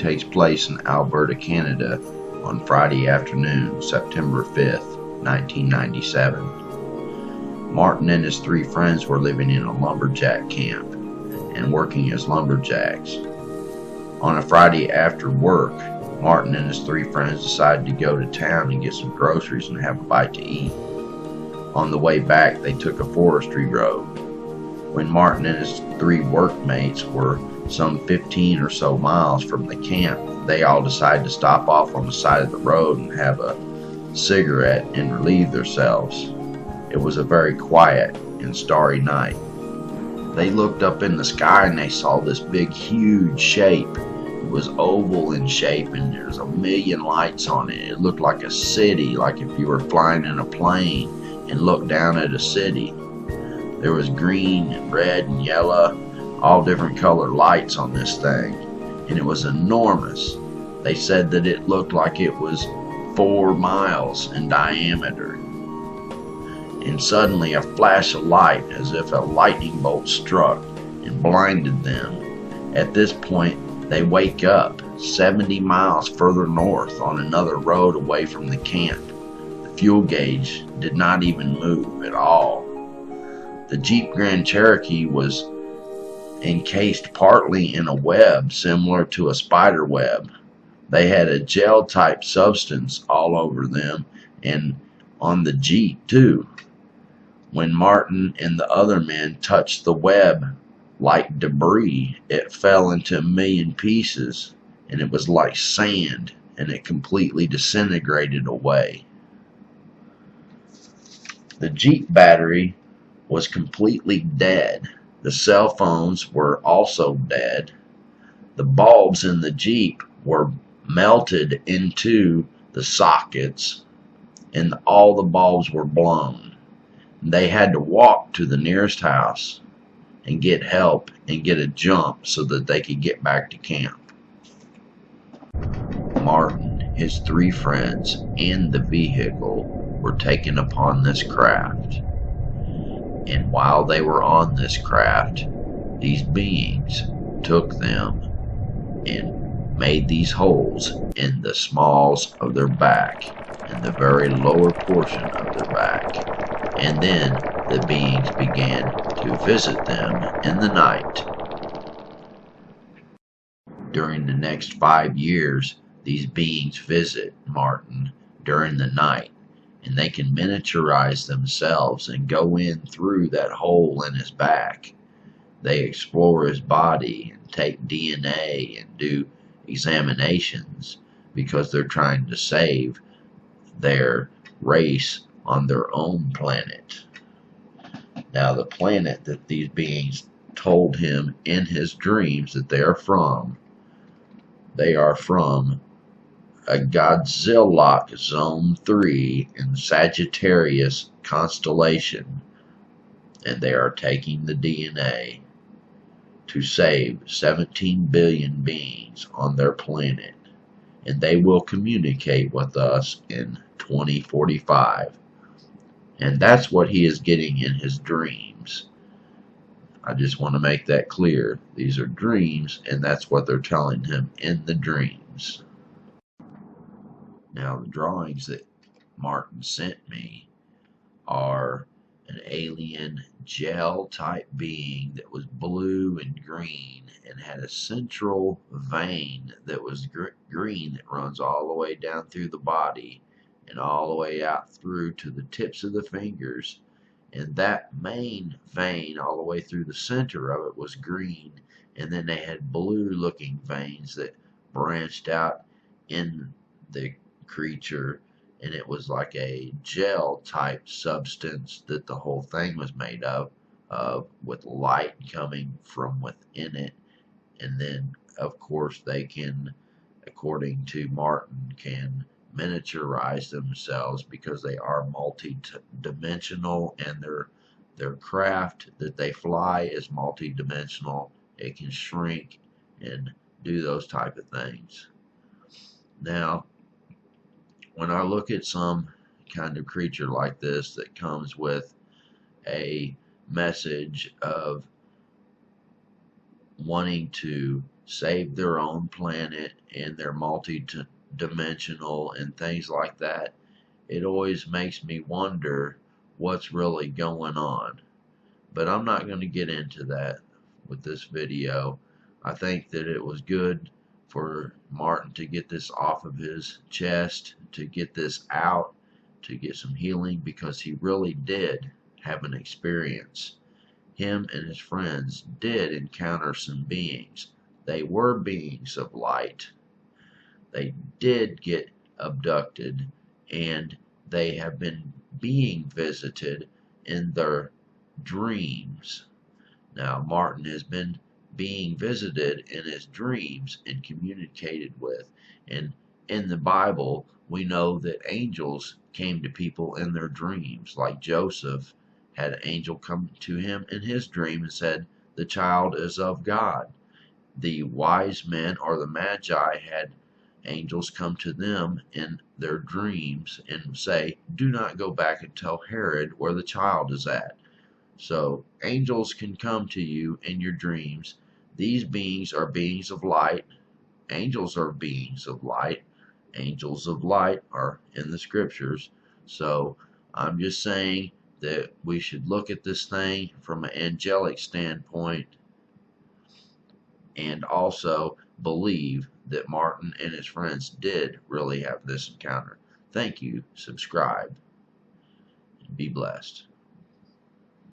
takes place in Alberta, Canada on Friday afternoon, September 5th, 1997. Martin and his 3 friends were living in a lumberjack camp and working as lumberjacks. On a Friday after work, Martin and his 3 friends decided to go to town and get some groceries and have a bite to eat. On the way back, they took a forestry road. When Martin and his 3 workmates were some 15 or so miles from the camp, they all decided to stop off on the side of the road and have a cigarette and relieve themselves. It was a very quiet and starry night. They looked up in the sky and they saw this big, huge shape. It was oval in shape and there's a million lights on it. It looked like a city, like if you were flying in a plane and looked down at a city. There was green and red and yellow, all different colored lights on this thing, and it was enormous. They said that it looked like it was 4 miles in diameter. And suddenly a flash of light, as if a lightning bolt struck and blinded them. At this point, they wake up 70 miles further north on another road away from the camp. The fuel gauge did not even move at all. The Jeep Grand Cherokee was encased partly in a web similar to a spider web. They had a gel-type substance all over them and on the Jeep too. When Martin and the other men touched the web like debris, it fell into a million pieces, and it was like sand, and it completely disintegrated away. The Jeep battery was completely dead. The cell phones were also dead. The bulbs in the Jeep were melted into the sockets, and all the bulbs were blown. They had to walk to the nearest house and get help and get a jump so that they could get back to camp. Martin, his 3 friends, and the vehicle were taken upon this craft. And while they were on this craft, these beings took them and made these holes in the smalls of their back and the very lower portion of their back. And then the beings began to visit them in the night. During the next 5 years, these beings visit Martin during the night, and they can miniaturize themselves and go in through that hole in his back. They explore his body and take DNA and do examinations because they're trying to save their race on their own planet. Now, the planet that these beings told him in his dreams that they are from a Godzilla Zone 3 in Sagittarius constellation, and they are taking the DNA to save 17 billion beings on their planet, and they will communicate with us in 2045. And that's what he is getting in his dreams. I just want to make that clear. These are dreams, and that's what they're telling him in the dreams. Now, the drawings that Martin sent me are an alien gel-type being that was blue and green and had a central vein that was green that runs all the way down through the body and all the way out through to the tips of the fingers, and that main vein all the way through the center of it was green, and then they had blue looking veins that branched out in the creature, and it was like a gel type substance that the whole thing was made of with light coming from within it. And then of course they can, according to Martin, can miniaturize themselves because they are multi-dimensional, and their craft that they fly is multi-dimensional. It can shrink and do those type of things. Now, when I look at some kind of creature like this that comes with a message of wanting to save their own planet and they're multi-dimensional and things like that, it always makes me wonder what's really going on. But I'm not going to get into that with this video. I think that it was good for Martin to get this off of his chest, to get this out, to get some healing, because he really did have an experience. Him and his friends did encounter some beings. They were beings of light. They did get abducted, and they have been being visited in their dreams. Now, Martin has been being visited in his dreams and communicated with. And in the Bible, we know that angels came to people in their dreams. Like Joseph had an angel come to him in his dream and said, "The child is of God." The wise men, or the magi, had angels come to them in their dreams and say, "Do not go back and tell Herod where the child is at." So angels can come to you in your dreams. These beings are beings of light. Angels are beings of light. Angels of light are in the scriptures. So I'm just saying that we should look at this thing from an angelic standpoint, and also believe that Martin and his friends did really have this encounter. Thank you. Subscribe. And be blessed.